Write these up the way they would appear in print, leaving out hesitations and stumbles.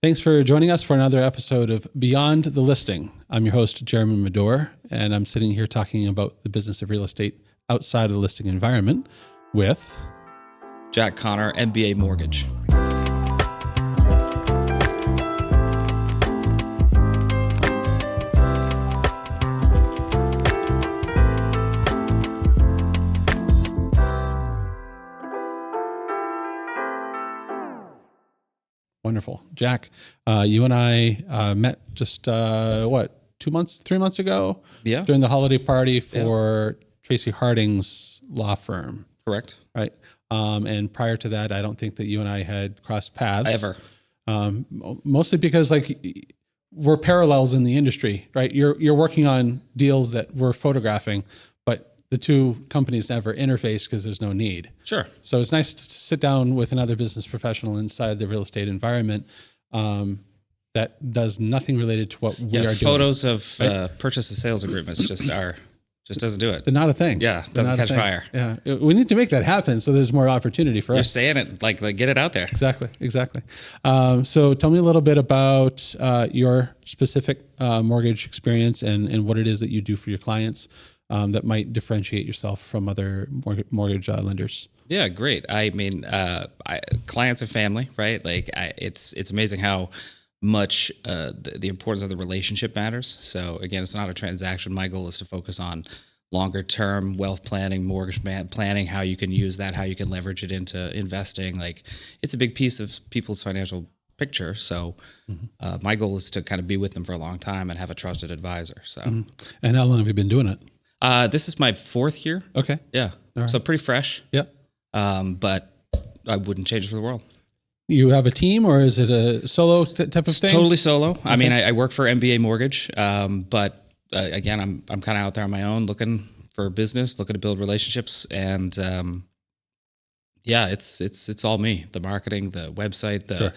Thanks for joining us for another episode of Beyond the Listing. I'm your host, Jeremy Madore, and I'm sitting here talking about the business of real estate outside of the listing environment with Jack Connor, MBA Mortgage. Wonderful. Jack, you and I met just, 3 months ago? Yeah. During the holiday party for Tracy Harding's law firm. Correct. Right. And prior to that, I don't think that you and I had crossed paths. Ever. Mostly because we're parallels in the industry, right? You're working on deals that we're photographing, but the two companies never interface because there's no need. Sure. So it's nice to sit down with another business professional inside the real estate environment that does nothing related to what we are doing. Photos of purchase and sales agreements just doesn't do it. They're not a thing. Yeah, doesn't catch fire. Yeah, we need to make that happen so there's more opportunity for us. You're saying it, like get it out there. Exactly. So tell me a little bit about your specific mortgage experience and what it is that you do for your clients that might differentiate yourself from other mortgage lenders. Yeah, great. I mean, clients are family, right? It's amazing how much the importance of the relationship matters. So again, it's not a transaction. My goal is to focus on longer term wealth planning, mortgage planning, how you can use that, how you can leverage it into investing. It's a big piece of people's financial picture. So my goal is to kind of be with them for a long time and have a trusted advisor. So, And how long have you been doing it? This is my 4th year. Okay. Yeah. Right. So pretty fresh. Yeah. But I wouldn't change it for the world. You have a team, or is it a solo type of thing? Totally solo. Okay. I mean, I work for MBA Mortgage, but again, I'm kind of out there on my own, looking for business, looking to build relationships, and it's all me. The marketing, the website,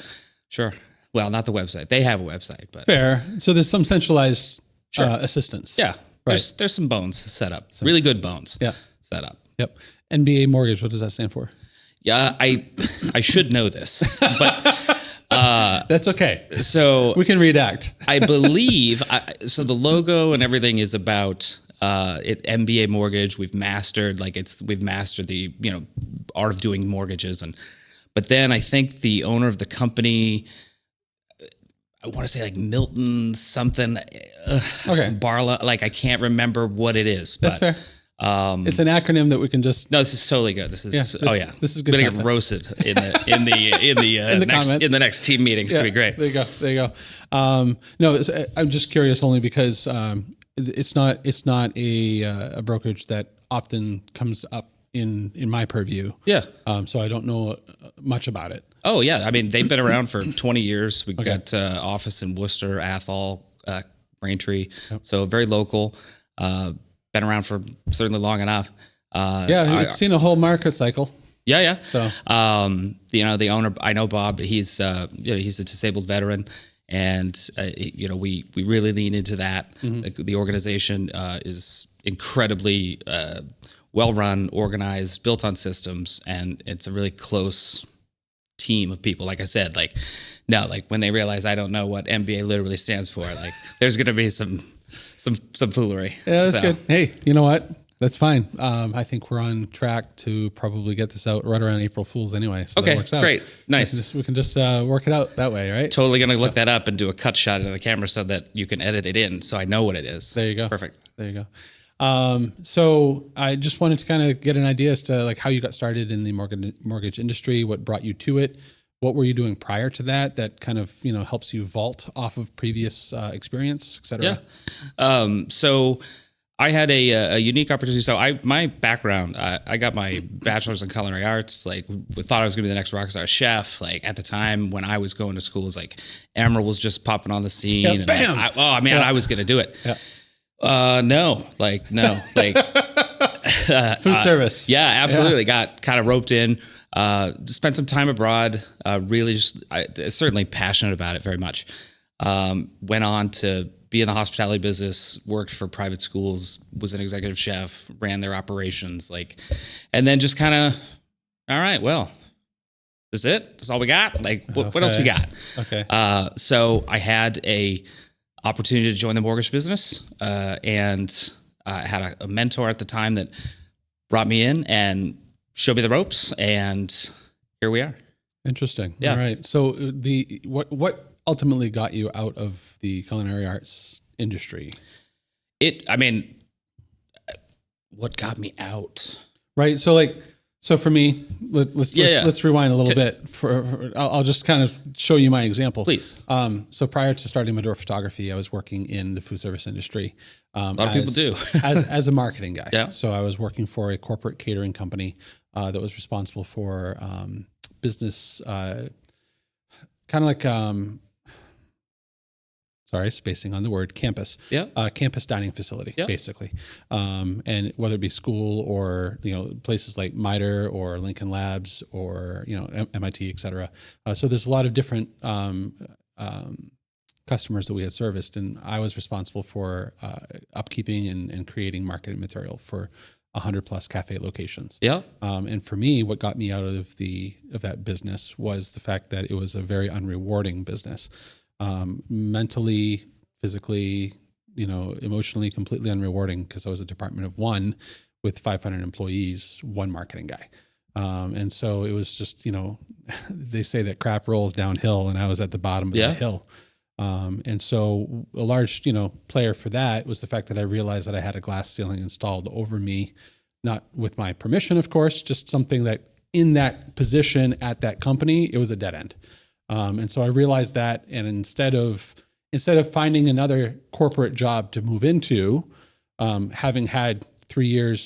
Sure. Well, not the website. They have a website, but fair. So there's some centralized assistance. Yeah. Right. There's some bones set up. So, really good bones. Yeah. Set up. Yep. MBA Mortgage. What does that stand for? Yeah, I should know this, but that's okay. So we can redact. I believe so. The logo and everything is about MBA Mortgage. We've mastered the art of doing mortgages, but then I think the owner of the company, I want to say Milton something. Okay. Barla. I can't remember what it is. That's fair. It's an acronym that we can just. No, this is totally good. This is This is good. I'm gonna get roasted in the next team meeting. It's gonna be great. There you go. No, I'm just curious only because it's not a brokerage that often comes up in my purview. Yeah. So I don't know much about it. Oh yeah, I mean they've been around for 20 years. We've got office in Worcester, Athol, Braintree, so very local. Been around for certainly long enough. It's seen a whole market cycle. Yeah. So, the owner, I know Bob. He's he's a disabled veteran, and we really lean into that. The organization is incredibly well run, organized, built on systems, and it's a really close team of people. Like I said, when they realize I don't know what MBA literally stands for, there's going to be some foolery. Yeah, that's good. Hey, you know what? That's fine. I think we're on track to probably get this out right around April Fool's anyway. So okay, that works out. Great. Nice. We can just work it out that way, right? Totally going to look that up and do a cut shot into the camera so that you can edit it in so I know what it is. There you go. Perfect. There you go. So I just wanted to kind of get an idea as to how you got started in the mortgage industry, what brought you to it. What were you doing prior to that kind of, helps you vault off of previous experience, et cetera? Yeah. So I had a unique opportunity. So my background, I got my bachelor's in culinary arts, thought I was going to be the next rock star chef. At the time when I was going to school, it was Emerald was just popping on the scene. Yeah, and bam! I was going to do it. Yeah. No. Food service. Yeah, absolutely. Got kind of roped in. Spent some time abroad, really certainly passionate about it very much. Went on to be in the hospitality business, worked for private schools, was an executive chef, ran their operations, and then just kind of, all right, well, This it? That's all we got? Like, what else we got? Okay. So I had a opportunity to join the mortgage business, and I had a mentor at the time that brought me in and showed me the ropes, and here we are. Interesting. Yeah. All right. So what ultimately got you out of the culinary arts industry? What got me out? Right. So for me, let's rewind a little bit. I'll just kind of show you my example. Please. So prior to starting Madore Photography, I was working in the food service industry. A lot of people do. as a marketing guy. Yeah. So I was working for a corporate catering company that was responsible for business, kind of like spacing on the word campus. Yeah. Campus dining facility, basically. And whether it be school or, places like MITRE or Lincoln Labs or, MIT, et cetera. So there's a lot of different customers that we had serviced, and I was responsible for upkeeping and creating marketing material for 100 plus cafe locations. Yeah. And for me, what got me out of that business was the fact that it was a very unrewarding business. Mentally, physically, emotionally, completely unrewarding, because I was a department of one with 500 employees, one marketing guy. And so it was just, they say that crap rolls downhill, and I was at the bottom of the hill. And so a large, player for that was the fact that I realized that I had a glass ceiling installed over me, not with my permission, of course, just something that in that position at that company, it was a dead end. And so I realized that, and instead of finding another corporate job to move into, having had 3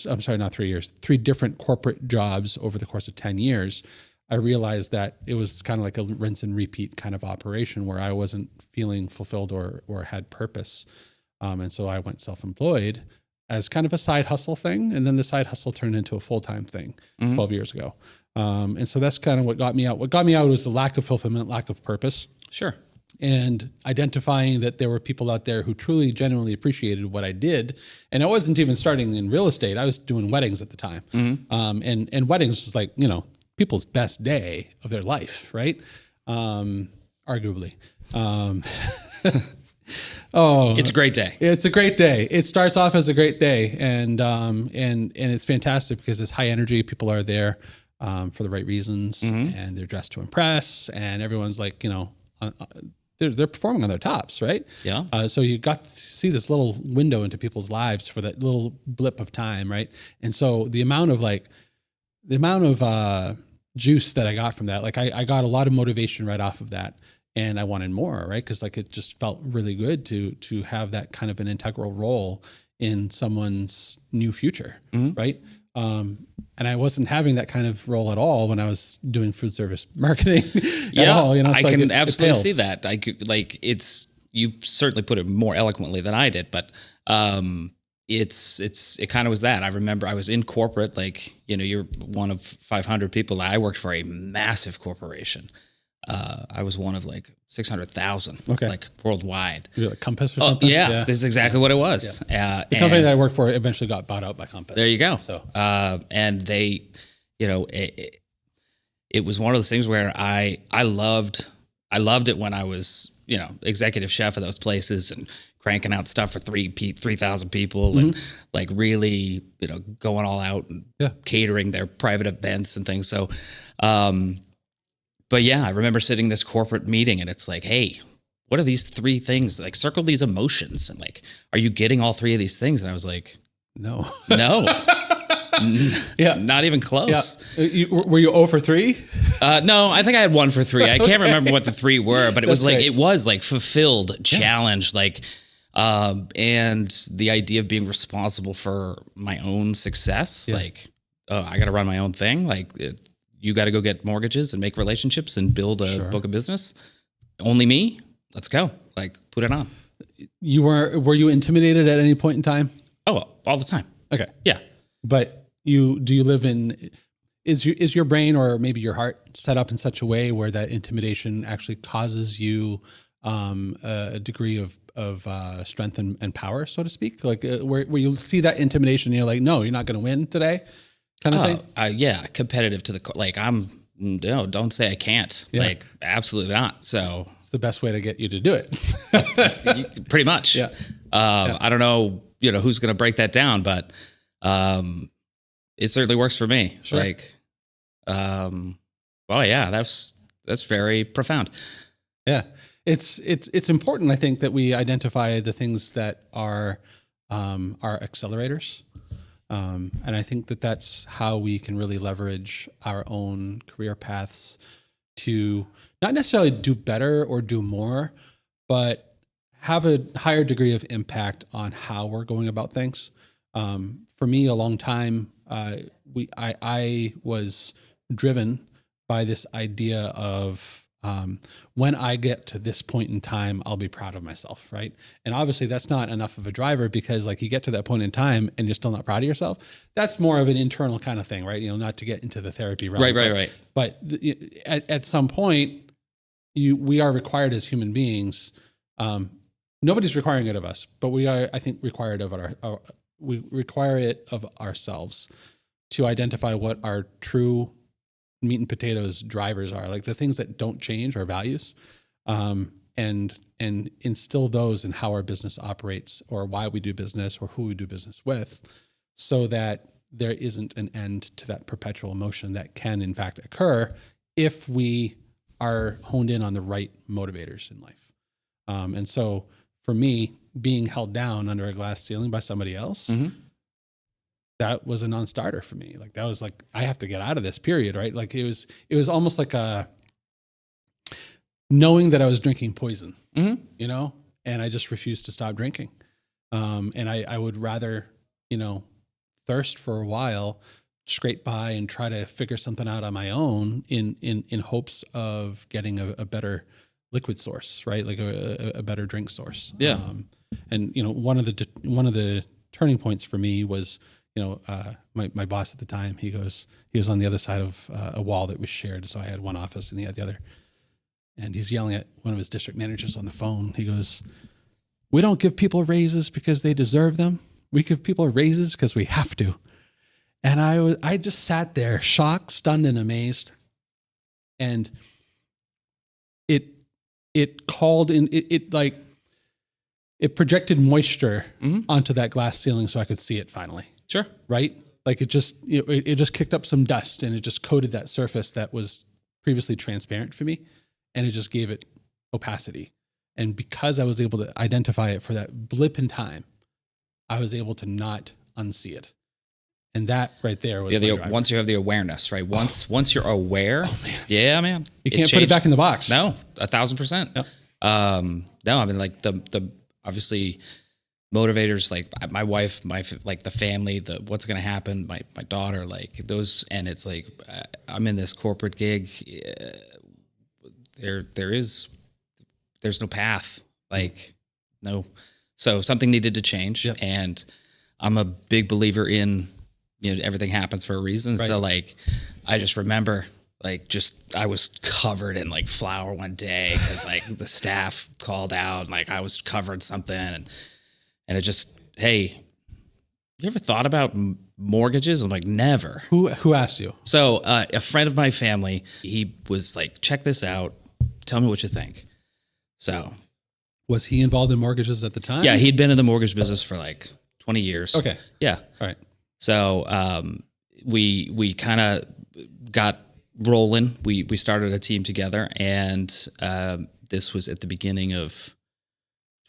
different corporate jobs over the course of 10 years, I realized that it was kind of like a rinse and repeat kind of operation where I wasn't feeling fulfilled or had purpose. And so I went self-employed as kind of a side hustle thing. And then the side hustle turned into a full-time thing 12 years ago. And so that's kind of what got me out. What got me out was the lack of fulfillment, lack of purpose. Sure. And identifying that there were people out there who truly, genuinely appreciated what I did. And I wasn't even starting in real estate. I was doing weddings at the time. And weddings was like, people's best day of their life, right? Arguably. It's a great day. It's a great day. It starts off as a great day, and it's fantastic because it's high energy. People are there for the right reasons, and they're dressed to impress, and everyone's like, they're performing on their tops, right? Yeah. So you got to see this little window into people's lives for that little blip of time, right? And so the amount of juice that I got from that, like I got a lot of motivation right off of that, and I wanted more, right? Because it just felt really good to have that kind of an integral role in someone's new future, right? And I wasn't having that kind of role at all when I was doing food service marketing at all. So I can absolutely see that. You certainly put it more eloquently than I did, but it kind of was that. I remember I was in corporate, you're one of 500 people. I worked for a massive corporation. I was one of 600,000, worldwide. You're like Compass or something? Yeah, this is exactly what it was. Yeah. The company that I worked for eventually got bought out by Compass. There you go. So, and they, it was one of those things where I loved it when I was, executive chef of those places and cranking out stuff for 3,000 people and really, going all out and catering their private events and things. So, but yeah, I remember sitting in this corporate meeting and it's like, hey, what are these 3 things? Circle these emotions. And are you getting all 3 of these things? And I was like, no. Yeah. Not even close. Yeah. Were you 0 for 3? No, I think I had 1 for 3. I can't remember what the 3 were, but it was great. It was fulfilled, challenged, and the idea of being responsible for my own success. I got to run my own thing. You got to go get mortgages and make relationships and build a book of business. Only me. Let's go. Put it on. Were you intimidated at any point in time? Oh, all the time. Okay. Yeah. But do you live in, is your brain or maybe your heart set up in such a way where that intimidation actually causes you a degree of strength and power, so to speak? Where you see that intimidation and you're like, no, you're not going to win today kind of thing? Yeah. Competitive to the core. no, don't say I can't. Yeah. Like, absolutely not. So It's the best way to get you to do it. pretty much. Yeah. I don't know, who's going to break that down, but it certainly works for me. Sure. Like, well, yeah, that's very profound. Yeah. It's important, I think, that we identify the things that are accelerators. And I think that that's how we can really leverage our own career paths to not necessarily do better or do more, but have a higher degree of impact on how we're going about things. For me, a long time, I was driven by this idea of when I get to this point in time, I'll be proud of myself, right? And obviously that's not enough of a driver, because like you get to that point in time and you're still not proud of yourself. That's more of an internal kind of thing, right? Not to get into the therapy realm. Right. But at some point, we are required as human beings. Nobody's requiring it of us, but we are, I think, required of we require it of ourselves to identify what our true meat and potatoes drivers are, like the things that don't change, our values, and instill those in how our business operates, or why we do business, or who we do business with, so that there isn't an end to that perpetual motion that can in fact occur if we are honed in on the right motivators in life. And so for me, being held down under a glass ceiling by somebody else, that was a non-starter for me. Like that was like, I have to get out of this, period. Right. Like it was almost like knowing that I was drinking poison, and I just refused to stop drinking. And I would rather, thirst for a while, scrape by and try to figure something out on my own in hopes of getting a better liquid source, right? Like a better drink source. Yeah. And one of the turning points for me was, my boss at the time, he was on the other side of a wall that was shared. So I had one office and he had the other. And he's yelling at one of his district managers on the phone. He goes, "We don't give people raises because they deserve them. We give people raises because we have to." And I just sat there shocked, stunned, and amazed. And it called in, it projected moisture onto that glass ceiling so I could see it finally. Sure. Right? Like it just kicked up some dust and it just coated that surface that was previously transparent for me. And it just gave it opacity. And because I was able to identify it for that blip in time, I was able to not unsee it. And that right there was once you have the awareness, right? Once you're aware, man. You can't put it back in the box. No, 1,000%. Yep. No, I mean, like the obviously motivators, like my wife, like the family, what's going to happen, my daughter, like those, and it's like I'm in this corporate gig. There's no path, like no. So something needed to change, yep. And I'm a big believer in, everything happens for a reason. Right. So like, I just remember I was covered in like flour one day because like the staff called out, like I was covered in something, and it just, hey, you ever thought about mortgages? I'm like, never. Who asked you? So a friend of my family, he was like, check this out. Tell me what you think. So. Was he involved in mortgages at the time? Yeah, he'd been in the mortgage business for like 20 years. Okay. Yeah. All right. So we kind of got rolling. We started a team together, and this was at the beginning of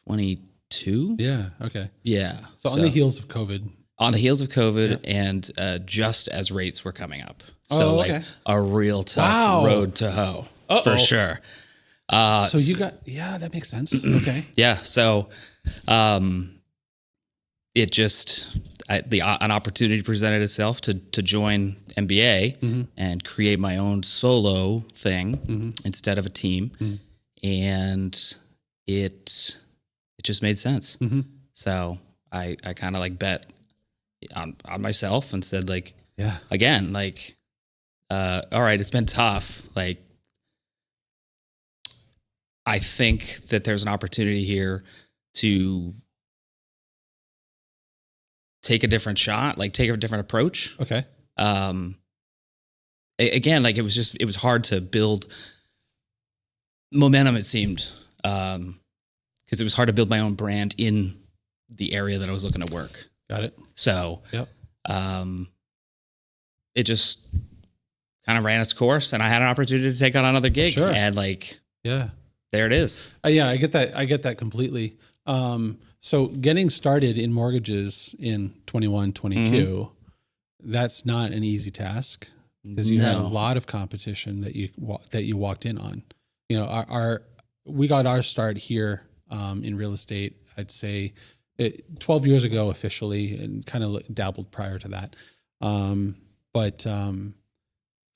22. Yeah. Okay. Yeah. So on the heels of COVID. On the heels of COVID, yeah. And just as rates were coming up. So okay. like a real tough road to hoe. For sure. So you got, that makes sense. Okay. Yeah. So, it just, an opportunity presented itself to join MBA and create my own solo thing instead of a team. And it just made sense. So I kind of like bet on myself and said like, again, like, all right, it's been tough. Like, I think that there's an opportunity here to take a different shot, like take a different approach. Okay. again, like it was hard to build momentum. It seemed because it was hard to build my own brand in the area that I was looking to work. Got it. So, Yep. It just kind of ran its course, and I had an opportunity to take on another gig, Sure. and like, Yeah. there it is. Yeah, I get that. I get that completely. So getting started in mortgages in 21, 22, that's not an easy task because you had a lot of competition that you walked in on. You know, we got our start here in real estate, I'd say 12 years ago officially, and kind of dabbled prior to that. But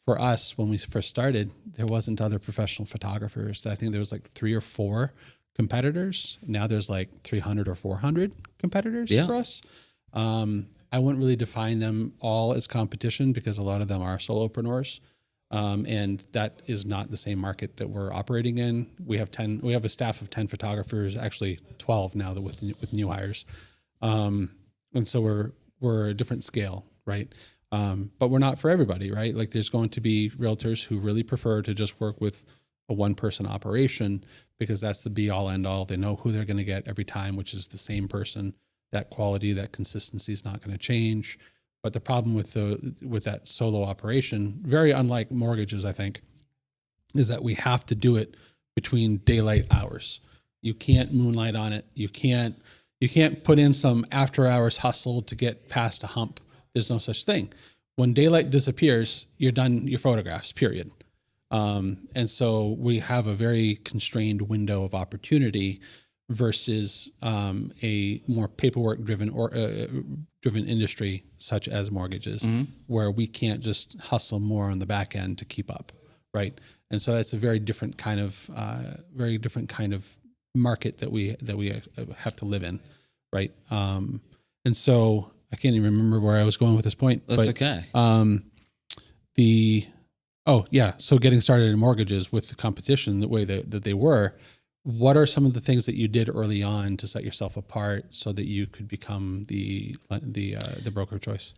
for us, when we first started, there wasn't other professional photographers. I think there was like 3 or 4 competitors. Now there's like 300 or 400 competitors for us. I wouldn't really define them all as competition because a lot of them are solopreneurs. And that is not the same market that we're operating in. We have a staff of 10 photographers, actually 12 now with new hires. And so we're a different scale, right? But we're not for everybody, right? Like there's going to be realtors who really prefer to just work with a one-person operation because that's the be-all, end-all. They know who they're going to get every time, which is the same person. That quality, that consistency is not going to change. But the problem with that solo operation, very unlike mortgages, I think, is that we have to do it between daylight hours. You can't moonlight on it. You can't put in some after-hours hustle to get past a hump. There's no such thing. When daylight disappears, you're done your photographs, period. And so we have a very constrained window of opportunity versus a more paperwork driven industry such as mortgages, where we can't just hustle more on the back end to keep up, right? And so that's a very different kind of market that we have to live in, right? And so I can't even remember where I was going with this point. That's okay. So getting started in mortgages with the competition the way that they were, what are some of the things that you did early on to set yourself apart so that you could become the broker of choice?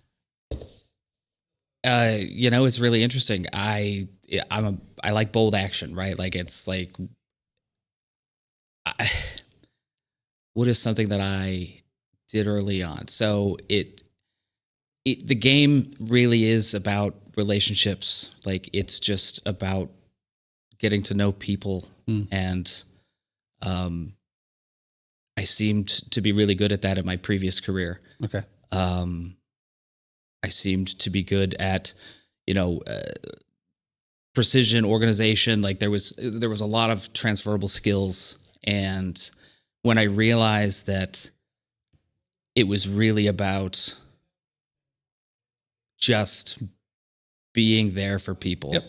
It's really interesting. I like bold action, right? Like it's like, what is something that I did early on? So the game really is about relationships. Like it's just about getting to know people, and I seemed to be really good at that in my previous career. Okay. I seemed to be good at, precision organization. Like there was a lot of transferable skills. And when I realized that it was really about just being there for people. Yep.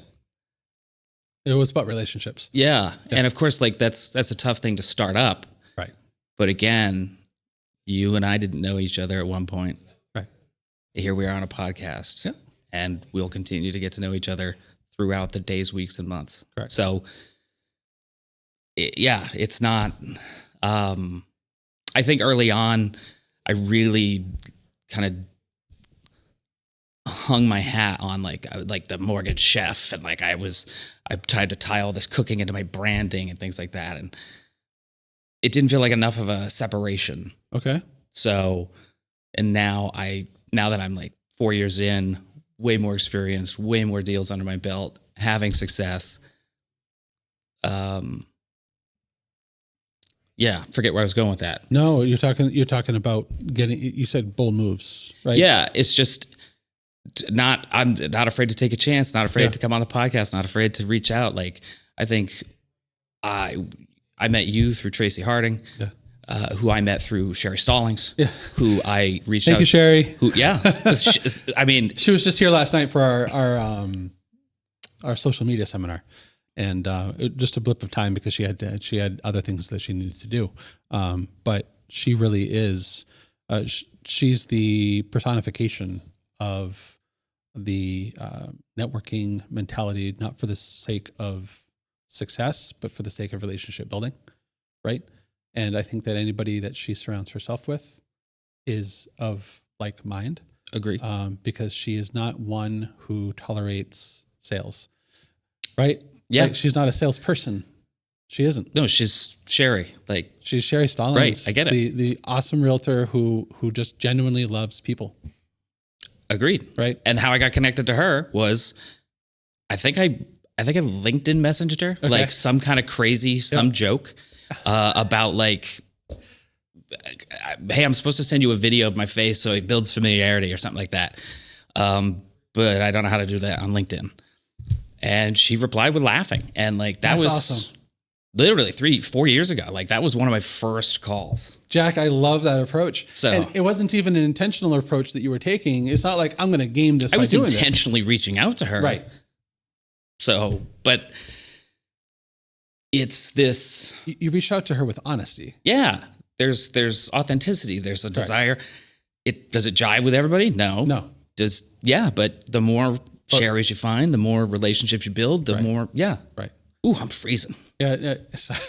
It was about relationships. Yeah. And of course, like that's a tough thing to start up. Right. But again, you and I didn't know each other at one point. Right. Here we are on a podcast. Yep. And we'll continue to get to know each other throughout the days, weeks, and months. Correct. So it's not, I think early on, I really kind of hung my hat on like the mortgage chef, and like I tried to tie all this cooking into my branding and things like that, and it didn't feel like enough of a separation. Okay. So, and now that I'm like 4 years in, way more experience, way more deals under my belt, having success. Forget where I was going with that. No, you're talking about you said bold moves, right? Yeah. It's just I'm not afraid to take a chance, not afraid to come on the podcast, not afraid to reach out. Like, I think I met you through Tracy Harding, who I met through Sherry Stallings, who I reached out. Thank you, Sherry. She was just here last night for our social media seminar, and just a blip of time because she had other things that she needed to do. But she really is, she's the personification of the networking mentality, not for the sake of success, but for the sake of relationship building, right? And I think that anybody that she surrounds herself with is of like mind. Agree. Because she is not one who tolerates sales, right? Yeah. Like, she's not a salesperson. She isn't. No, she's Sherry. Like, She's Sherry Stallings. Right, I get it. The awesome realtor who just genuinely loves people. agreed. Right. And how I got connected to her was, I think I LinkedIn messaged her, like some kind of crazy, some joke about like, hey, I'm supposed to send you a video of my face so it builds familiarity or something like that. But I don't know how to do that on LinkedIn. And she replied with laughing. And like, that was awesome. Literally 3-4 years ago. Like, that was one of my first calls. Jack, I love that approach. So, and it wasn't even an intentional approach that you were taking. It's not like, I'm going to game this I by was doing intentionally reaching out to her. Right. So, but it's this. You reached out to her with honesty. Yeah. There's authenticity. There's a desire. Does it jive with everybody? No. But the more Sherrys you find, the more relationships you build, the more, Right. Ooh, I'm freezing. Yeah.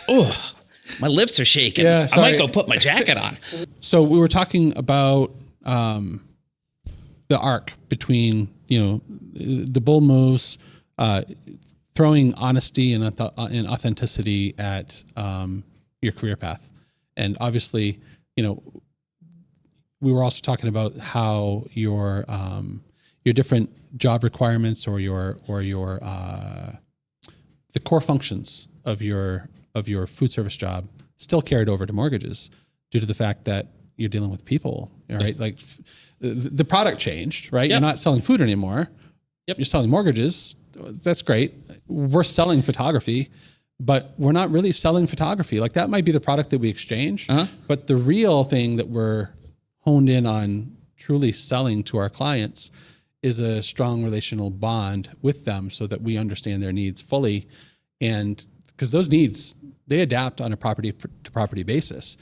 Oh, my lips are shaking. Yeah, I might go put my jacket on. So we were talking about the arc between, the bull moves, throwing honesty and authenticity at your career path. And obviously, we were also talking about how your different job requirements or your the core functions of your food service job still carried over to mortgages due to the fact that you're dealing with people, right? Like the product changed, right? You're not selling food anymore. You're selling mortgages. That's great. We're selling photography, but we're not really selling photography. Like, that might be the product that we exchange, but the real thing that we're honed in on truly selling to our clients is a strong relational bond with them so that we understand their needs fully. And because those needs, they adapt on a property to property basis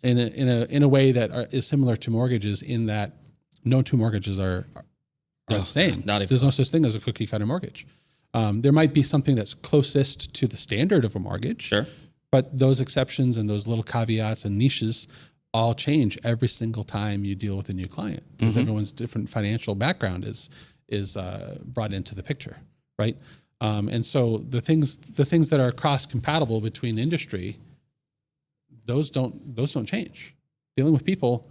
in a way that is similar to mortgages, in that no two mortgages are the same. There's no such thing as a cookie cutter mortgage. There might be something that's closest to the standard of a mortgage, Sure. but those exceptions and those little caveats and niches all change every single time you deal with a new client, because everyone's different financial background is brought into the picture, right? And so the things that are cross compatible between industry, those don't change. Dealing with people.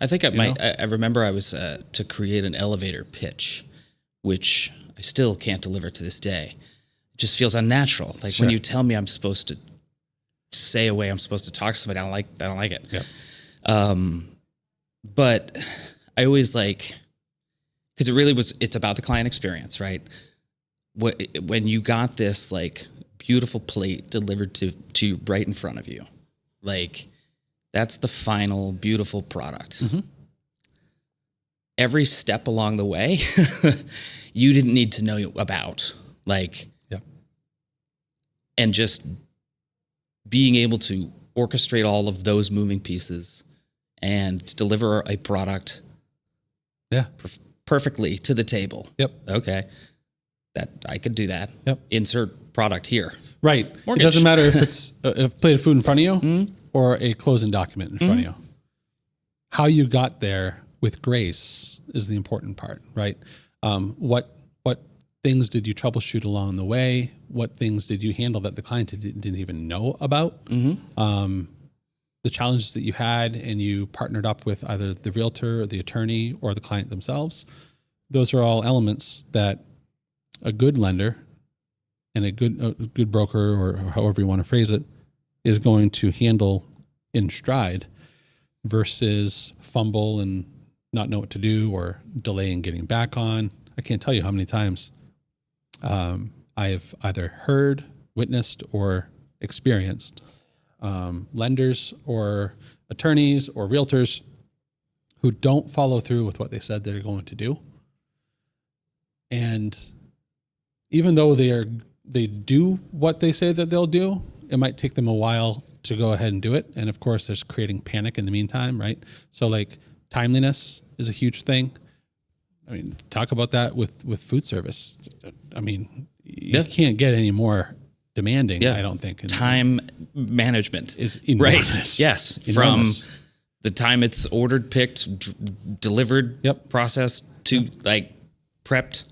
I think I remember I was to create an elevator pitch, which I still can't deliver to this day. It just feels unnatural. Like, when you tell me I'm supposed to say a way I'm supposed to talk to somebody, I don't like it. Yeah. But I always like, because it's about the client experience, right? When you got this like beautiful plate delivered to you right in front of you, like, that's the final beautiful product. Every step along the way, you didn't need to know about, like, and just being able to orchestrate all of those moving pieces and deliver a product perfectly to the table. Okay. That I could do that. Insert product here. Right. Mortgage. It doesn't matter if it's a plate of food in front of you or a closing document in front of you. How you got there with grace is the important part, right? What things did you troubleshoot along the way? What things did you handle that the client didn't even know about? The challenges that you had, and you partnered up with either the realtor or the attorney or the client themselves. Those are all elements that a good lender and a good broker, or however you want to phrase it, is going to handle in stride, versus fumble and not know what to do or delay in getting back on. I can't tell you how many times I have either heard, witnessed, or experienced lenders or attorneys or realtors who don't follow through with what they said they're going to do. And even though they do what they say that they'll do, it might take them a while to go ahead and do it. And of course, there's creating panic in the meantime, right? So like, timeliness is a huge thing. I mean, talk about that with food service. I mean, you can't get any more demanding, I don't think. Time management is enormous. Right. Yes. Enormous. From the time it's ordered, picked, delivered, processed to like prepped.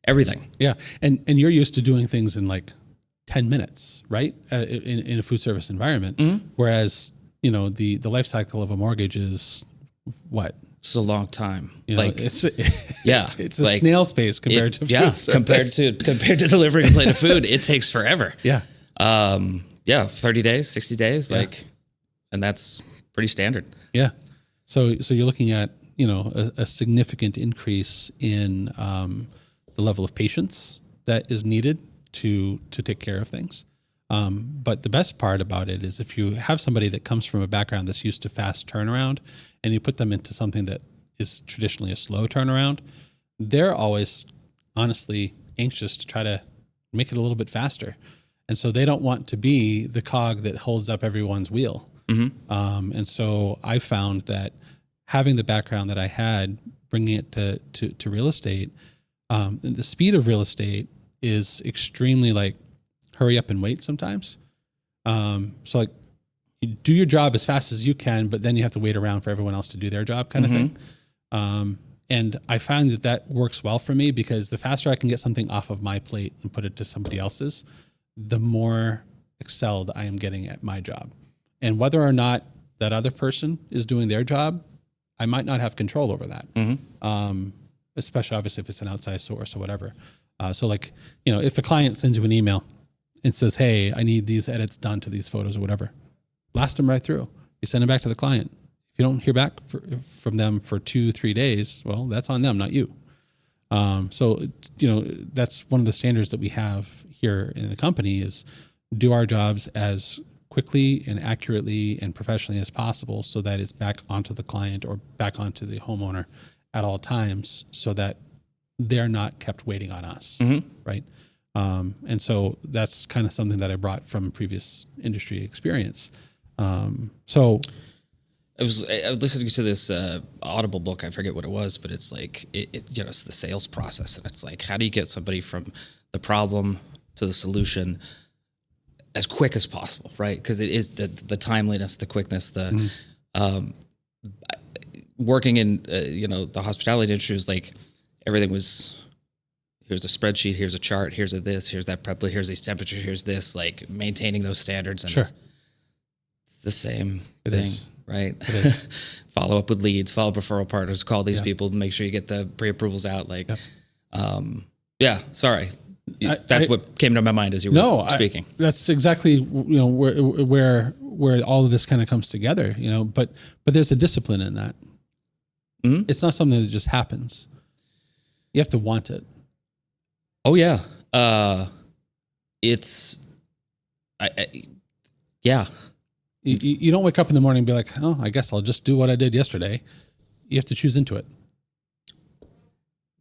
everything. Yeah. And you're used to doing things in like 10 minutes, right? In a food service environment. Whereas, the life cycle of a mortgage is what? It's a long time. It's it's a snail's pace compared to food service. compared to delivering a plate of food, it takes forever. Yeah. 30 days, 60 days, and that's pretty standard. Yeah. So you're looking at, a significant increase in the level of patience that is needed to take care of things. But the best part about it is if you have somebody that comes from a background that's used to fast turnaround and you put them into something that is traditionally a slow turnaround, they're always honestly anxious to try to make it a little bit faster. And so they don't want to be the cog that holds up everyone's wheel. And so I found that having the background that I had, bringing it to real estate, the speed of real estate is extremely like hurry up and wait sometimes. So like you do your job as fast as you can, but then you have to wait around for everyone else to do their job kind of thing. And I find that works well for me because the faster I can get something off of my plate and put it to somebody else's, the more excelled I am getting at my job. And whether or not that other person is doing their job, I might not have control over that. Especially obviously if it's an outside source or whatever. So like, if a client sends you an email and says, hey, I need these edits done to these photos or whatever, blast them right through. You send them back to the client. If you don't hear back from them for 2-3 days, well, that's on them, not you. So, that's one of the standards that we have here in the company is do our jobs as quickly and accurately and professionally as possible so that it's back onto the client or back onto the homeowner at all times so that they're not kept waiting on us, right? And so that's kind of something that I brought from previous industry experience. So I was listening to this Audible book. I forget what it was, but it's like it's the sales process, and it's like how do you get somebody from the problem to the solution as quick as possible, right? Because it is the timeliness, the quickness, the working in the hospitality industry was like everything was. Here's a spreadsheet. Here's a chart. Here's a this. Here's that prep. Here's these temperatures. Here's this. Like maintaining those standards. And it's the same thing, right? It is. Follow up with leads. Follow up referral partners. Call these people. Make sure you get the pre-approvals out. Like, Sorry, that's what came to my mind as you were speaking. That's exactly where all of this kind of comes together. But there's a discipline in that. It's not something that just happens. You have to want it. Oh yeah. You don't wake up in the morning and be like, oh, I guess I'll just do what I did yesterday. You have to choose into it.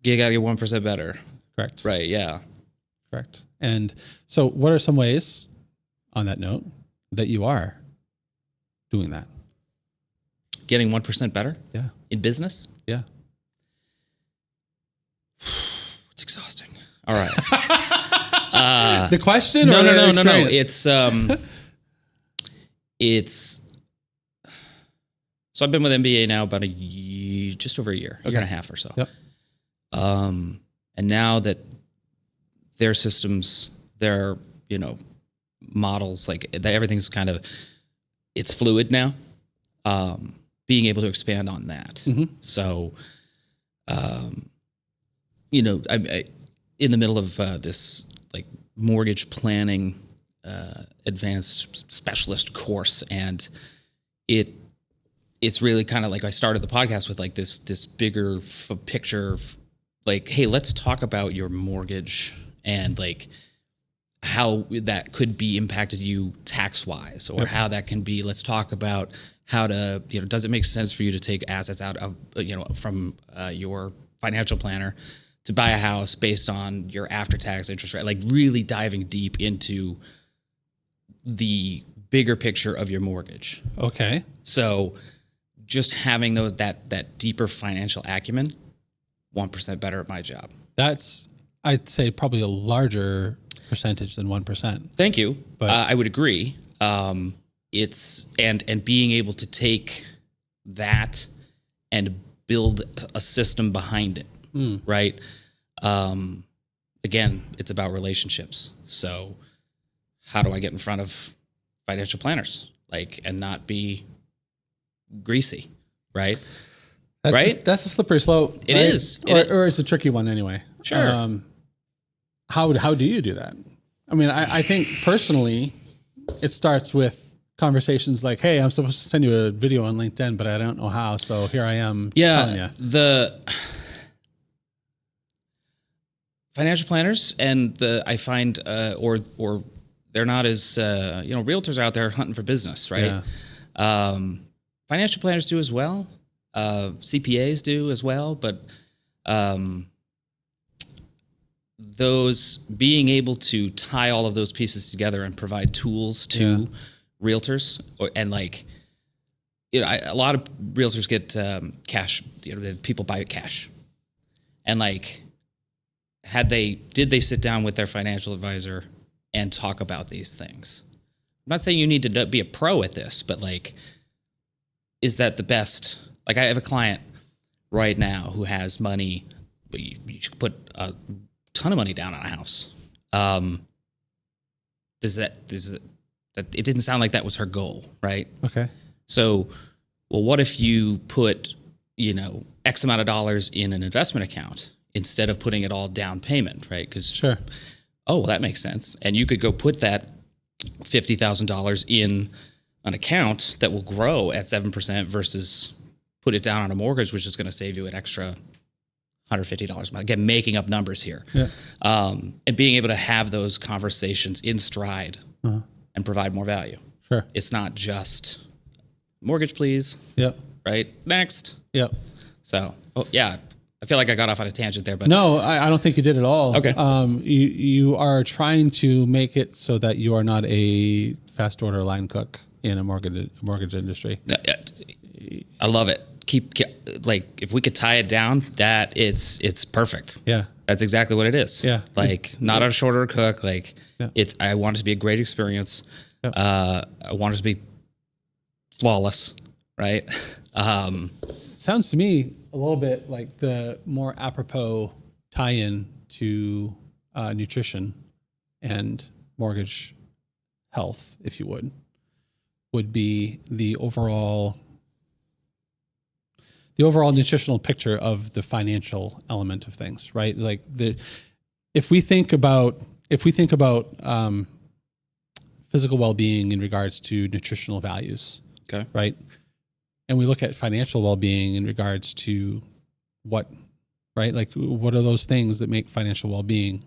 You got to get 1% better. Correct. Right. Yeah. Correct. And so what are some ways on that note that you are doing that? Getting 1% better? Yeah. In business? Yeah. It's exhausting. All right. The question? No. It's so I've been with MBA now about just over a year and a half or so. Yep. And now that their systems, their models, like everything's kind of it's fluid now. Being able to expand on that. So, I in the middle of this like mortgage planning advanced specialist course, and it's really kind of like I started the podcast with like this bigger picture, like, hey, let's talk about your mortgage and like how that could be impacted you tax wise, or how that can be. Let's talk about how to does it make sense for you to take assets out of from your financial planner to buy a house based on your after-tax interest rate, like really diving deep into the bigger picture of your mortgage. Okay. So just having that deeper financial acumen, 1% better at my job. That's, I'd say, probably a larger percentage than 1%. Thank you. But I would agree. It's and being able to take that and build a system behind it. Right. again, it's about relationships. So how do I get in front of financial planners, and not be greasy, right? That's a slippery slope. It right? is. Or it's a tricky one anyway. Sure. How do you do that? I mean, I think personally, it starts with conversations like, "Hey, I'm supposed to send you a video on LinkedIn, but I don't know how. So here I am telling you." The financial planners I find, or they're not as realtors are out there hunting for business, right? Yeah. Financial planners do as well. CPAs do as well, but those being able to tie all of those pieces together and provide tools to realtors, a lot of realtors get cash. People buy cash, and did they sit down with their financial advisor and talk about these things? I'm not saying you need to be a pro at this, but is that the best? I have a client right now who has money, but you should put a ton of money down on a house. It didn't sound like that was her goal, right? Okay. So, well, what if you put, X amount of dollars in an investment account instead of putting it all down payment, right? Because Sure. Oh, well, that makes sense. And you could go put that $50,000 in an account that will grow at 7% versus put it down on a mortgage, which is going to save you an extra $150 a month. Again, making up numbers here. Yeah. And being able to have those conversations in stride and provide more value. Sure. It's not just mortgage, please. Yep. Right? Next. Yep. So, I feel like I got off on a tangent there, but no, I don't think you did at all. Okay. You are trying to make it so that you are not a fast order line cook in a mortgage industry. I love it. Keep if we could tie it down, that it's perfect. Yeah. That's exactly what it is. Yeah. Not a short order cook. Yeah. I want it to be a great experience. Yep. I want it to be flawless, right? Sounds to me a little bit like the more apropos tie-in to nutrition and mortgage health, if you would be the overall nutritional picture of the financial element of things, right? If we think about physical well-being in regards to nutritional values, Okay. right? And we look at financial well-being in regards to what are those things that make financial well-being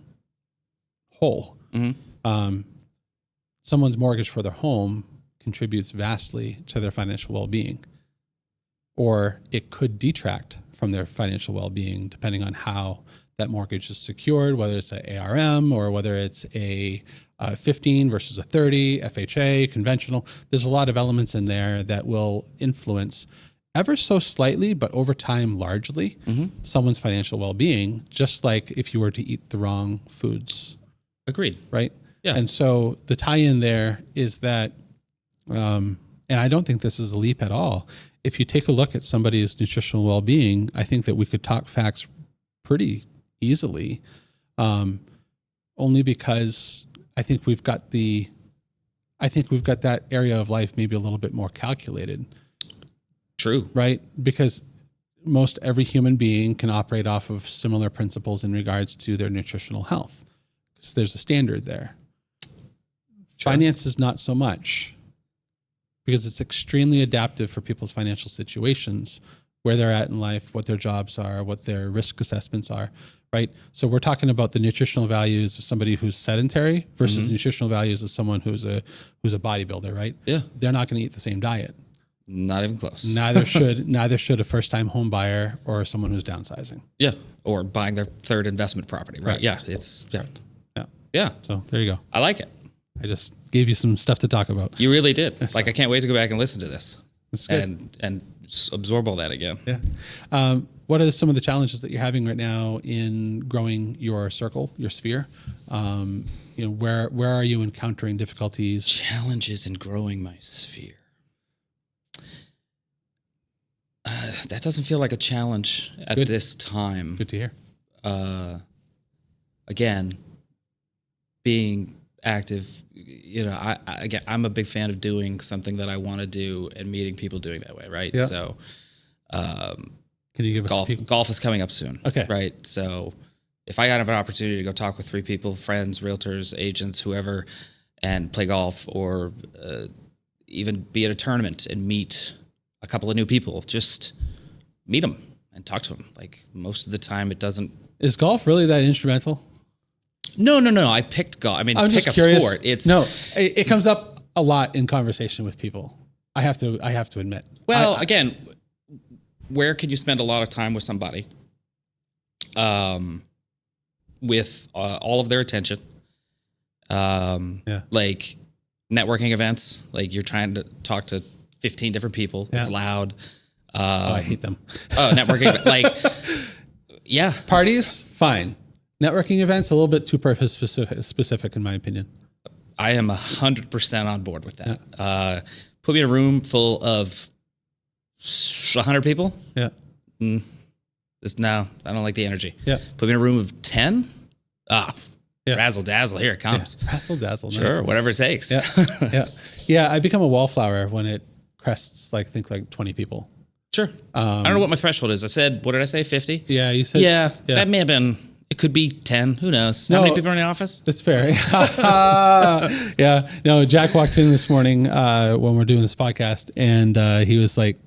whole? Mm-hmm. Someone's mortgage for their home contributes vastly to their financial well-being, or it could detract from their financial well-being depending on how that mortgage is secured, whether it's an ARM or whether it's a 15 versus a 30, FHA, conventional. There's a lot of elements in there that will influence ever so slightly, but over time, largely, someone's financial well-being, just like if you were to eat the wrong foods. Agreed. Right? Yeah. And so the tie-in there is that, and I don't think this is a leap at all. If you take a look at somebody's nutritional well-being, I think that we could talk facts pretty easily, only because I think we've got that area of life maybe a little bit more calculated. True. Right? Because most every human being can operate off of similar principles in regards to their nutritional health, because there's a standard there. Sure. Finance is not so much, because it's extremely adaptive for people's financial situations, where they're at in life, what their jobs are, what their risk assessments are, right? So we're talking about the nutritional values of somebody who's sedentary versus nutritional values of someone who's a bodybuilder, right? Yeah. They're not going to eat the same diet. Not even close. Neither should a first-time home buyer or someone who's downsizing. Yeah. Or buying their third investment property, right? Yeah. Yeah. So there you go. I like it. I just gave you some stuff to talk about. You really did. I can't wait to go back and listen to this. That's good. And absorb all that again. Yeah. What are some of the challenges that you're having right now in growing your circle, your sphere? Where are you encountering difficulties? Challenges in growing my sphere. That doesn't feel like a challenge at this time. Good to hear. again, being active, I'm a big fan of doing something that I want to do and meeting people doing that way. Right. Yeah. So, can you give us golf is coming up soon. Okay. Right. So if I have an opportunity to go talk with 3 people, friends, realtors, agents, whoever, and play golf, or even be at a tournament and meet a couple of new people, just meet them and talk to them. Like, most of the time it doesn't. Is golf really that instrumental? No. I picked golf. I mean, I'm pick just a curious. sport. It comes up a lot in conversation with people. I have to admit. Well, again, where could you spend a lot of time with somebody with all of their attention? Like networking events, like you're trying to talk to 15 different people. Yeah. It's loud. I hate them. Networking, like, yeah. Parties, fine. Networking events, a little bit too purpose specific in my opinion. I am 100% on board with that. Yeah. Put me in a room full of 100 people. Yeah. No, I don't like the energy. Yeah. Put me in a room of 10. Razzle dazzle, here it comes. Yeah. Razzle dazzle. Sure, nice. Whatever it takes. Yeah. Yeah. I become a wallflower when it crests like 20 people. Sure. I don't know what my threshold is. I said, what did I say? 50? Yeah, you said. Yeah. That may have been. It could be 10. Who knows? How many people are in the office? That's fair. Yeah. No, Jack walked in this morning when we're doing this podcast, and he was like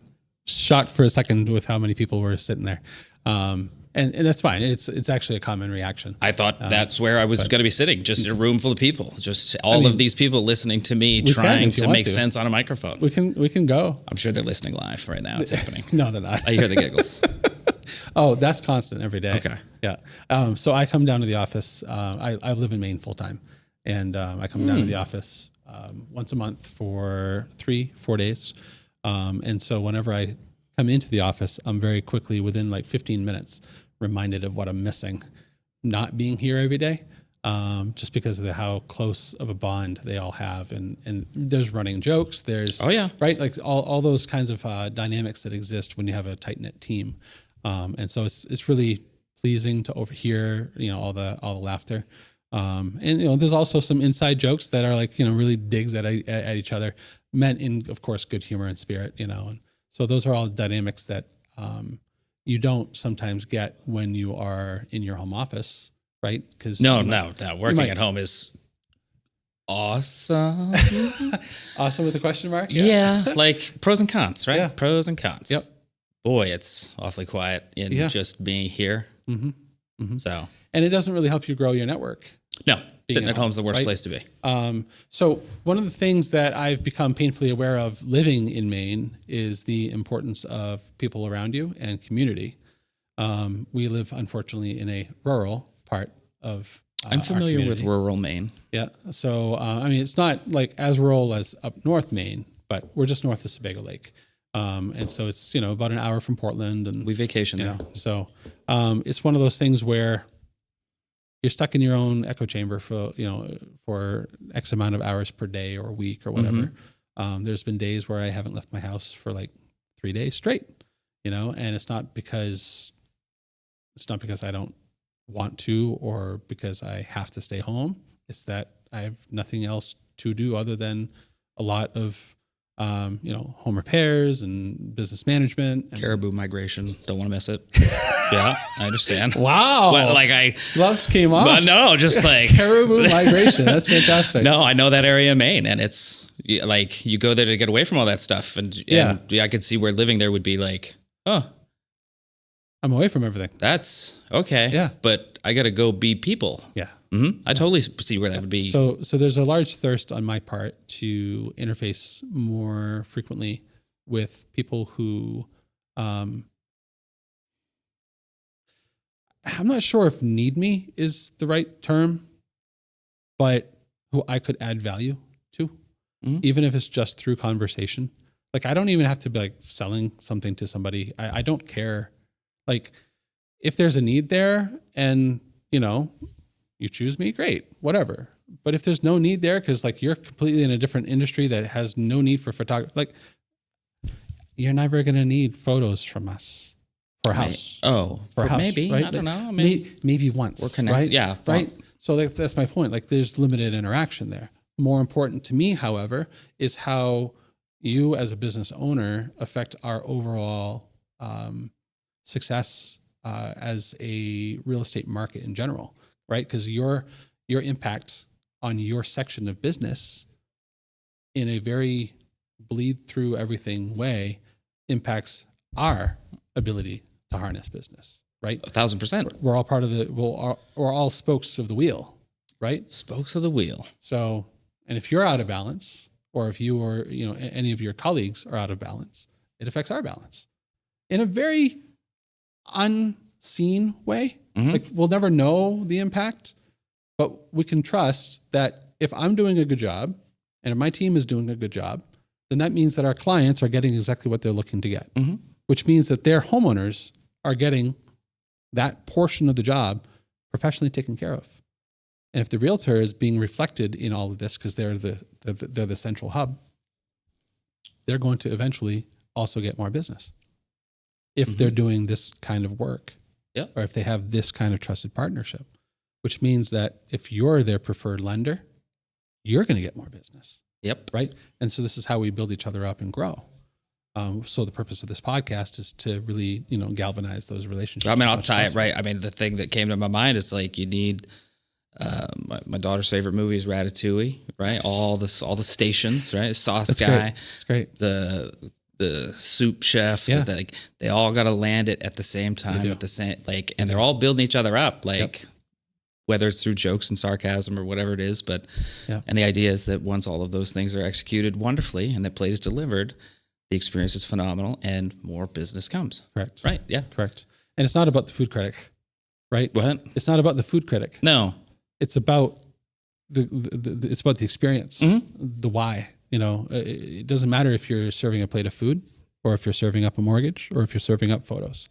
shocked for a second with how many people were sitting there. And that's fine. It's actually a common reaction. I thought that's where I was going to be sitting, just in a room full of people, just all of these people listening to me trying to make sense on a microphone. We can go. I'm sure they're listening live right now. It's happening. No, they're not. I hear the giggles. Oh, that's constant every day. Okay. Yeah. So I come down to the office. I live in Maine full time, and I come down to the office once a month for 3-4 days. And so whenever I come into the office, I'm very quickly, within like 15 minutes, reminded of what I'm missing not being here every day, just because of how close of a bond they all have. And there's running jokes. There's, right? Like all those kinds of dynamics that exist when you have a tight knit team. And so it's really pleasing to overhear, all the laughter. And, there's also some inside jokes that are like, really digs at each other, meant in, of course, good humor and spirit, and so those are all dynamics that, you don't sometimes get when you are in your home office, right? Because no, working at home is awesome. Awesome with a question mark? Yeah, like pros and cons, right? Yeah. Pros and cons. Yep. Boy, it's awfully quiet in just being here. Mm-hmm. Mm-hmm. So, and it doesn't really help you grow your network. No, sitting at home is the worst place to be. So one of the things that I've become painfully aware of living in Maine is the importance of people around you and community. We live, unfortunately, in a rural part of I'm familiar with rural Maine. Yeah. So, it's not like as rural as up north Maine, but we're just north of Sebago Lake. And so it's, about an hour from Portland, and we vacation there. So it's one of those things where you're stuck in your own echo chamber for X amount of hours per day or week or whatever. Mm-hmm. There's been days where I haven't left my house for like 3 days straight, and it's not because I don't want to or because I have to stay home. It's that I have nothing else to do other than a lot of home repairs and business management. And caribou migration. Don't want to miss it. Yeah, I understand. Wow. But gloves came off. But no, just like caribou migration. That's fantastic. No, I know that area of Maine, and it's like you go there to get away from all that stuff. And I could see where living there would be like, oh, I'm away from everything. That's okay. Yeah. But I got to go be people. Yeah. Mm-hmm. I totally see where that would be. So there's a large thirst on my part to interface more frequently with people who, I'm not sure if need me is the right term, but who I could add value to, even if it's just through conversation. Like, I don't even have to be like selling something to somebody. I don't care. Like, if there's a need there and, you choose me, great, whatever. But if there's no need there, because like you're completely in a different industry that has no need for photography, like you're never going to need photos from us for a house. For a house, maybe, right? I don't know. I mean, maybe once. We're connected. Right? Yeah. Right. So that's my point. Like there's limited interaction there. More important to me, however, is how you as a business owner affect our overall success as a real estate market in general, right? Because your impact on your section of business in a very bleed through everything way impacts our ability to harness business, right? 1,000%. We're all part of we're all spokes of the wheel, right? Spokes of the wheel. So, and if you're out of balance, or if you or any of your colleagues are out of balance, it affects our balance in a very unseen way. Mm-hmm. Like we'll never know the impact, but we can trust that if I'm doing a good job and if my team is doing a good job, then that means that our clients are getting exactly what they're looking to get, mm-hmm. which means that their homeowners are getting that portion of the job professionally taken care of. And if the realtor is being reflected in all of this because they're the central hub, they're going to eventually also get more business if mm-hmm. they're doing this kind of work, or if they have this kind of trusted partnership, which means that if you're their preferred lender, you're going to get more business. Yep. Right. And so this is how we build each other up and grow. So the purpose of this podcast is to really, galvanize those relationships. I mean, I'll tie it right. I mean, the thing that came to my mind is like you need. My daughter's favorite movie is Ratatouille, right? All the stations, right? Sauce That's guy, That's great. The soup chef, they all got to land it at the same time, at the same and they're all building each other up, whether it's through jokes and sarcasm or whatever it is. But and the idea is that once all of those things are executed wonderfully and the plate is delivered, the experience is phenomenal and more business comes. Correct. Right. Yeah. Correct. And it's not about the food critic, right? What? It's not about the food critic. No. It's about it's about the experience, mm-hmm. the why. It doesn't matter if you're serving a plate of food or if you're serving up a mortgage or if you're serving up photos.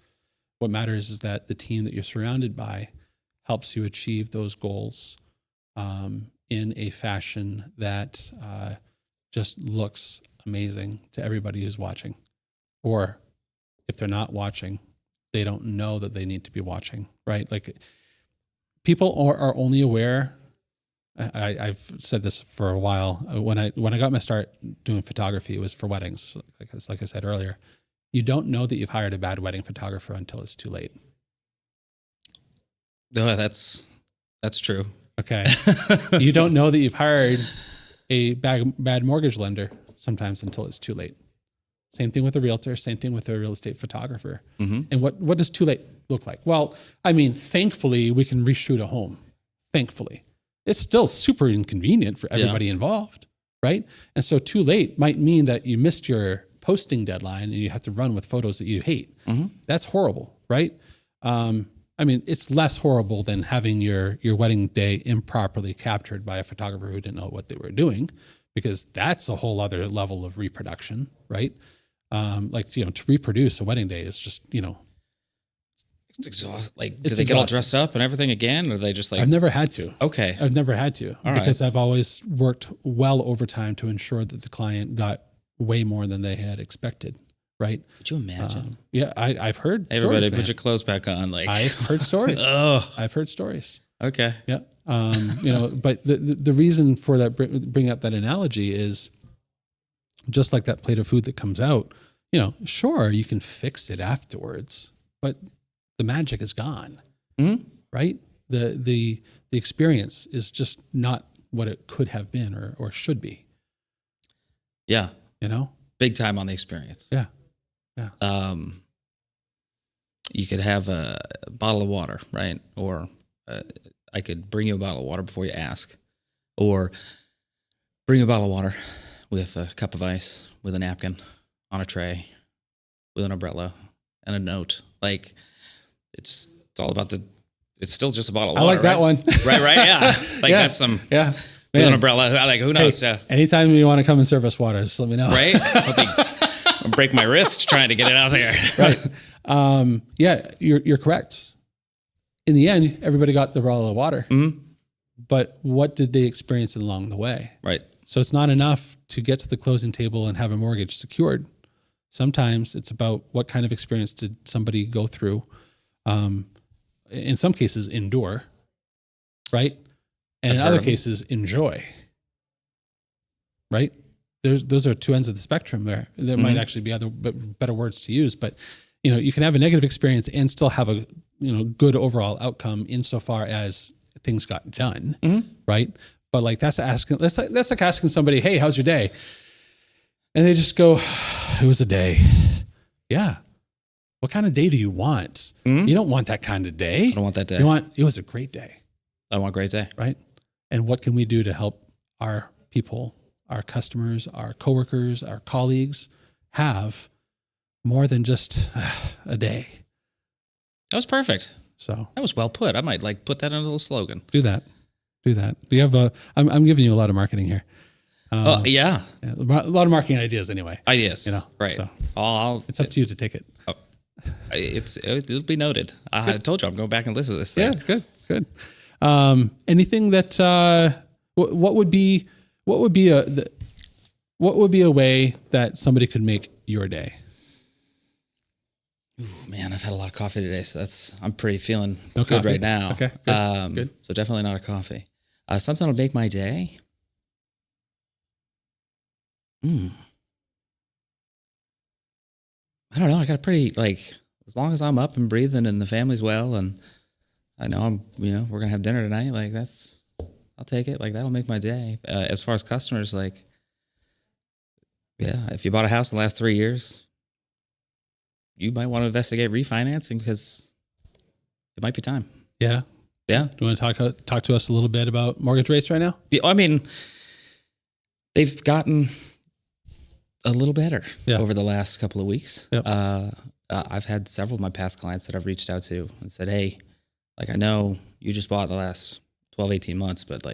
What matters is that the team that you're surrounded by helps you achieve those goals in a fashion that just looks amazing to everybody who's watching. Or if they're not watching, they don't know that they need to be watching, right? Like people are only aware. I've said this for a while. When I got my start doing photography, it was for weddings. Like I said earlier, you don't know that you've hired a bad wedding photographer until it's too late. No, that's true. Okay, you don't know that you've hired a bad mortgage lender sometimes until it's too late. Same thing with a realtor. Same thing with a real estate photographer. Mm-hmm. And what does too late look like? Well, I mean, thankfully, we can reshoot a home. Thankfully. It's still super inconvenient for everybody involved, right? And so too late might mean that you missed your posting deadline and you have to run with photos that you hate. Mm-hmm. That's horrible, right? I mean, it's less horrible than having your wedding day improperly captured by a photographer who didn't know what they were doing, because that's a whole other level of reproduction, right? To reproduce a wedding day is just, it's exhausting. Do they get all dressed up and everything again? Or are they just I've never had to. Okay. I've never had to because I've always worked well overtime to ensure that the client got way more than they had expected. Right. Could you imagine? I've heard everybody stories, put your clothes back on. I've heard stories. I've heard stories. Okay. Yeah. But the reason for that, bring up that analogy is just like that plate of food that comes out, sure, you can fix it afterwards, but the magic is gone, mm-hmm. right? The experience is just not what it could have been or should be. Yeah. Big time on the experience. Yeah. Yeah. You could have a bottle of water, right? Or I could bring you a bottle of water before you ask, or bring a bottle of water with a cup of ice, with a napkin on a tray, with an umbrella and a note. It's all about it's still just a bottle of water. I like that one. Right. Yeah. That's some, with an umbrella. Who knows? Hey, anytime you want to come and serve us water, just let me know. Right. I'll break my wrist trying to get it out there. Right. You're correct. In the end, everybody got the bottle of water, mm-hmm. but what did they experience along the way? Right. So it's not enough to get to the closing table and have a mortgage secured. Sometimes it's about what kind of experience did somebody go through. In some cases, endure, right? And in other cases, enjoy, right? Those are two ends of the spectrum there. There might actually be other better words to use, but you can have a negative experience and still have a good overall outcome insofar as things got done, right? But like that's like asking somebody, "Hey, how's your day?" And they just go, "It was a day." Yeah. What kind of day do you want? You don't want that kind of day. I don't want that day. It was a great day. I want a great day. Right. And what can we do to help our people, our customers, our coworkers, our colleagues have more than just a day? That was perfect. So that was well put. I might put that in a little slogan. Do that. Do you have I'm giving you a lot of marketing here. Yeah. A lot of marketing ideas anyway. Ideas. Right. So it's up to you to take it. It'll be noted. I told you I'm going back and listen to this thing. Yeah, good. Anything that what would be a way that somebody could make your day? Ooh, man, I've had a lot of coffee today, so I'm pretty feeling good coffee right now. Okay, good. So definitely not a coffee. Something that'll make my day. I don't know. I got a pretty as long as I'm up and breathing and the family's well and I know we're gonna have dinner tonight. I'll take it. That'll make my day. As far as customers, if you bought a house in the last 3 years, you might want to investigate refinancing because it might be time. Yeah. Yeah. Do you want to talk to us a little bit about mortgage rates right now? Yeah, I mean, they've gotten a little better over the last couple of weeks. Yep. I've had several of my past clients that I've reached out to and said, "Hey, I know you just bought the last 12, 18 months, but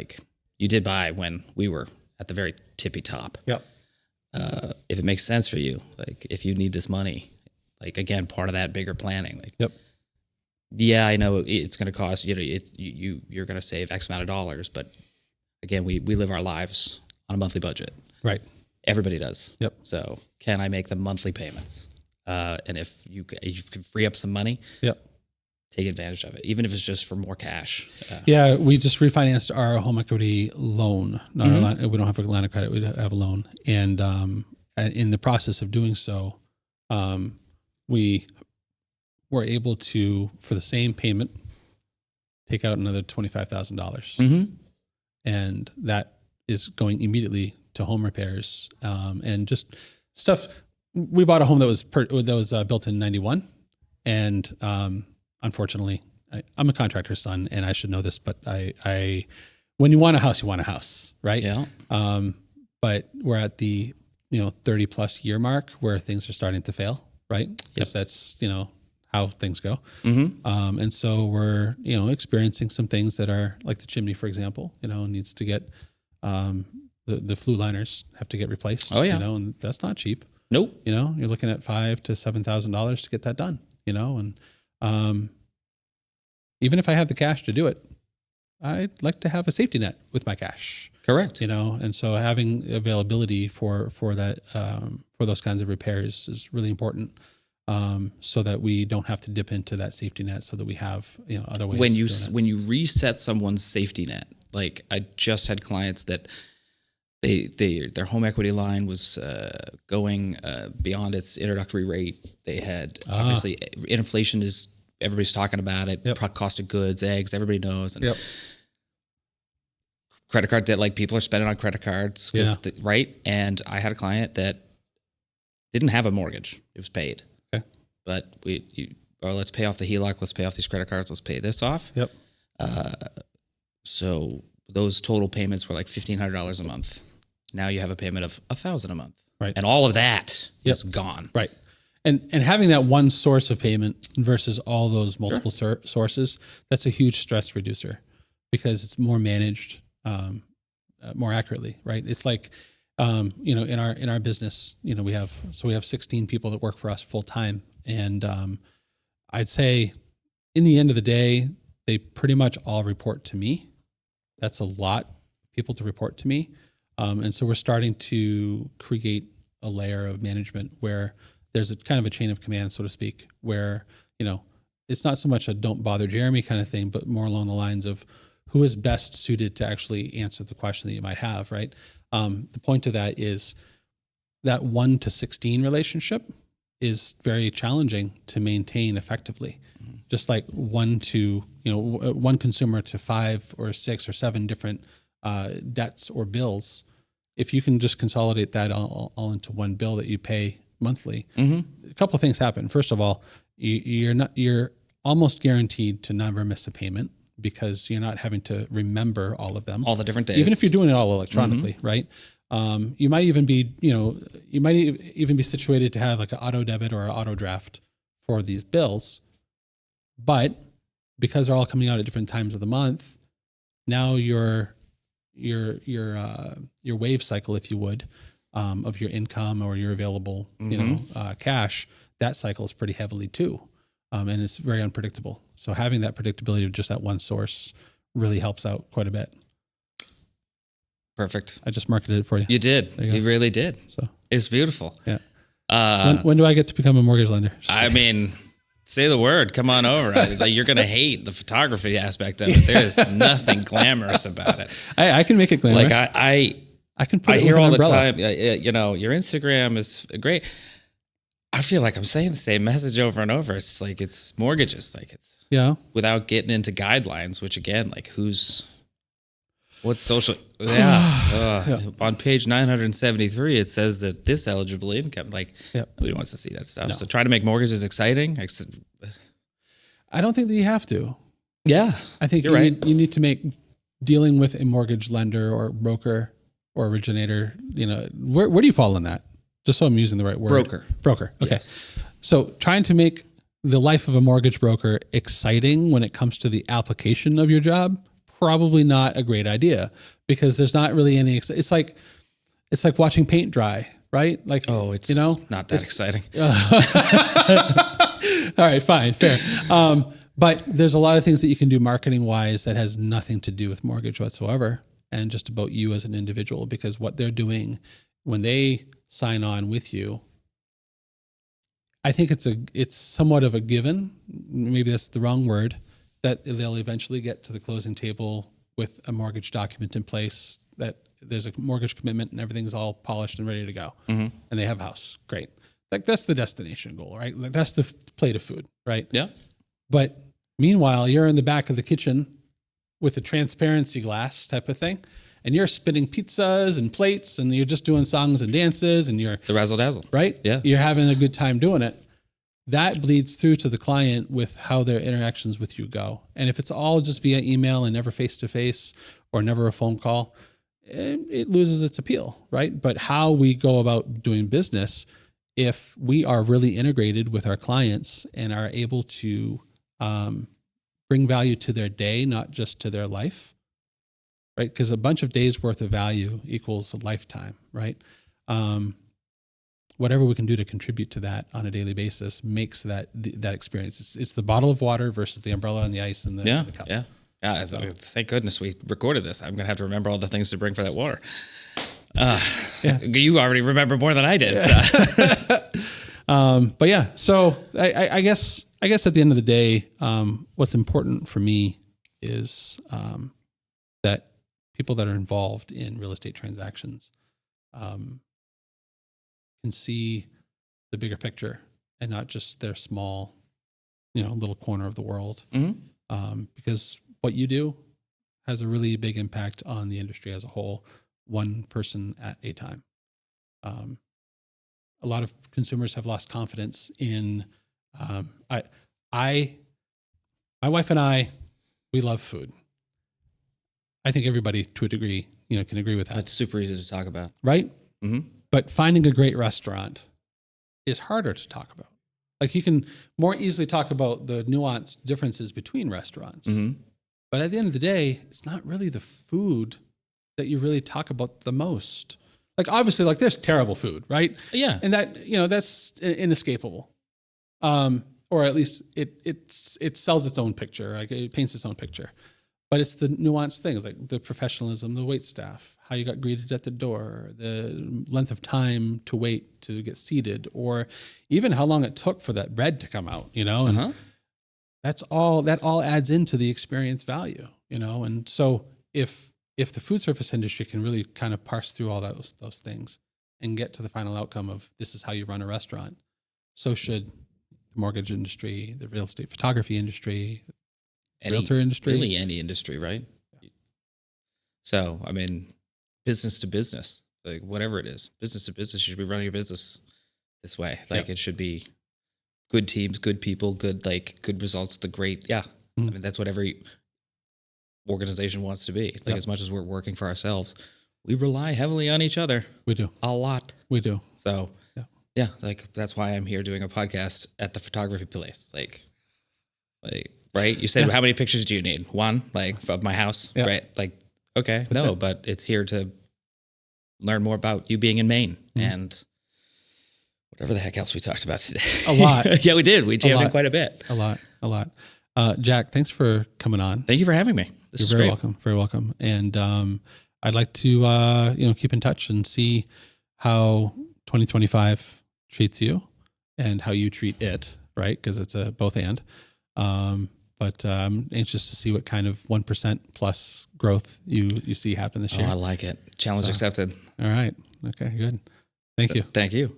you did buy when we were at the very tippy top. Yep. If it makes sense for you, if you need this money, again, part of that bigger planning, yep. Yeah, I know it's going to cost you're going to save X amount of dollars, but again, we live our lives on a monthly budget. Right. Everybody does. Yep. So can I make the monthly payments? And if you can free up some money, yep, take advantage of it, even if it's just for more cash. Yeah, we just refinanced our home equity loan. Not our line, we don't have a line of credit; we have a loan. And in the process of doing so, we were able to, for the same payment, take out another $25,000, and that is going immediately to home repairs and just stuff. We bought a home that was built in '91, and unfortunately, I'm a contractor's son, and I should know this, but I when you want a house, right? Yeah. But we're at the 30 plus year mark where things are starting to fail, right? Because that's how things go. And so we're experiencing some things that are like the chimney, for example. Needs to get the flue liners have to get replaced. Oh yeah. And that's not cheap. Nope. You're looking at $5,000 to $7,000 to get that done. And even if I have the cash to do it, I'd like to have a safety net with my cash. Correct. And so having availability for that for those kinds of repairs is really important. So that we don't have to dip into that safety net, so that we have other ways. When you reset someone's safety net, I just had clients that their home equity line was going beyond its introductory rate. They had obviously inflation is everybody's talking about it. Yep. Cost of goods, eggs, everybody knows. And yep. Credit card debt, people are spending on credit cards, right? And I had a client that didn't have a mortgage; it was paid. Okay. But let's pay off the HELOC. Let's pay off these credit cards. Let's pay this off. Yep. So those total payments were $1,500 a month. Now you have a payment of $1,000 a month. Right. And all of that is gone. Right. And having that one source of payment versus all those multiple sources, that's a huge stress reducer because it's more managed more accurately, right? It's like, in our business, we have 16 people that work for us full time. And I'd say in the end of the day, they pretty much all report to me. That's a lot of people to report to me. And so we're starting to create a layer of management where there's a kind of a chain of command, so to speak, where, it's not so much a don't bother Jeremy kind of thing, but more along the lines of who is best suited to actually answer the question that you might have, right? The point of that is that 1 to 16 relationship is very challenging to maintain effectively. Just like one consumer to 5 or 6 or 7 different debts or bills. If you can just consolidate that all into one bill that you pay monthly, a couple of things happen. First of all, you're almost guaranteed to never miss a payment because you're not having to remember all of them, all the different days, even if you're doing it all electronically, right? You might even be, situated to have like an auto debit or an auto draft for these bills, but because they're all coming out at different times of the month, now your wave cycle, if you would, of your income or your available, cash, that cycle is pretty heavily too. And it's very unpredictable. So having that predictability of just that one source really helps out quite a bit. Perfect. I just marketed it for you. You did. You really did. So it's beautiful. Yeah. When do I get to become a mortgage lender? I mean, say the word. Come on over. You're going to hate the photography aspect of it. There's nothing glamorous about it. I can make it glamorous. Like I can put it hear with an all umbrella. the time, your Instagram is great. I feel like I'm saying the same message over and over. It's like it's mortgages, like it's without getting into guidelines, which again, like what's social? On page 973, it says that this eligible income, nobody wants to see that stuff. No. So try to make mortgages exciting. I don't think that you have to. Yeah, I think you need to make dealing with a mortgage lender or broker or originator. Where do you fall in that? Just so I'm using the right word. Broker. Okay. Yes. So trying to make the life of a mortgage broker exciting when it comes to the application of your job, probably not a great idea because there's not really any, it's like watching paint dry, right? Like, it's not that exciting. All right, fine, fair. But there's a lot of things that you can do marketing wise that has nothing to do with mortgage whatsoever and just about you as an individual, because what they're doing when they sign on with you, I think it's somewhat of a given, maybe that's the wrong word, that they'll eventually get to the closing table with a mortgage document in place, that there's a mortgage commitment and everything's all polished and ready to go. And they have a house. Great. Like that's the destination goal, right? Like that's the plate of food, right? Yeah. But meanwhile, you're in the back of the kitchen with a transparency glass type of thing, and you're spinning pizzas and plates and you're just doing songs and dances and you're the razzle dazzle, right? Yeah. You're having a good time doing it. That bleeds through to the client with how their interactions with you go. And if it's all just via email and never face-to-face or never a phone call, it loses its appeal, right? But how we go about doing business, if we are really integrated with our clients and are able to bring value to their day, not just to their life, right? Because a bunch of days worth of value equals a lifetime, right? Whatever we can do to contribute to that on a daily basis makes that experience. It's the bottle of water versus the umbrella and the ice and the cup. Yeah. So, thank goodness we recorded this. I'm going to have to remember all the things to bring for that water. You already remember more than I did. So. But yeah, so I guess at the end of the day, what's important for me is that people that are involved in real estate transactions can see the bigger picture and not just their small, little corner of the world. Because what you do has a really big impact on the industry as a whole, one person at a time. A lot of consumers have lost confidence in, my wife and I, we love food. I think everybody to a degree, can agree with that. It's super easy to talk about. Right? Mm-hmm. But finding a great restaurant is harder to talk about. Like you can more easily talk about the nuanced differences between restaurants. But at the end of the day, it's not really the food that you really talk about the most. Like obviously, like there's terrible food, right? Yeah. And that, that's inescapable. Or at least it sells its own picture. Like it paints its own picture. But it's the nuanced things like the professionalism, the wait staff, how you got greeted at the door, the length of time to wait to get seated, or even how long it took for that bread to come out, and that all adds into the experience value, and so if the food service industry can really kind of parse through all those things and get to the final outcome of this is how you run a restaurant, so should the mortgage industry, the real estate photography industry, realtor industry, really any industry, right? Yeah. So, I mean, business to business, like whatever it is, business to business, you should be running your business this way. Like it should be good teams, good people, good results with the great. Yeah. I mean, that's what every organization wants to be. Like as much as we're working for ourselves, we rely heavily on each other. We do. A lot. We do. So yeah, like that's why I'm here doing a podcast at the photography place. Like, right? You said, how many pictures do you need? One, of my house, right? Like, okay, that's but it's here to learn more about you being in Maine and whatever the heck else we talked about today. A lot. Yeah, we did. We jammed in quite a bit. A lot. Jack, thanks for coming on. Thank you for having me. This is very great. welcome. Very welcome. And I'd like to keep in touch and see how 2025 treats you and how you treat it, right? Because it's a both and. But I'm anxious to see what kind of 1% plus growth you see happen this year. I like it. Challenge accepted. All right. Okay, good. Thank you. Thank you.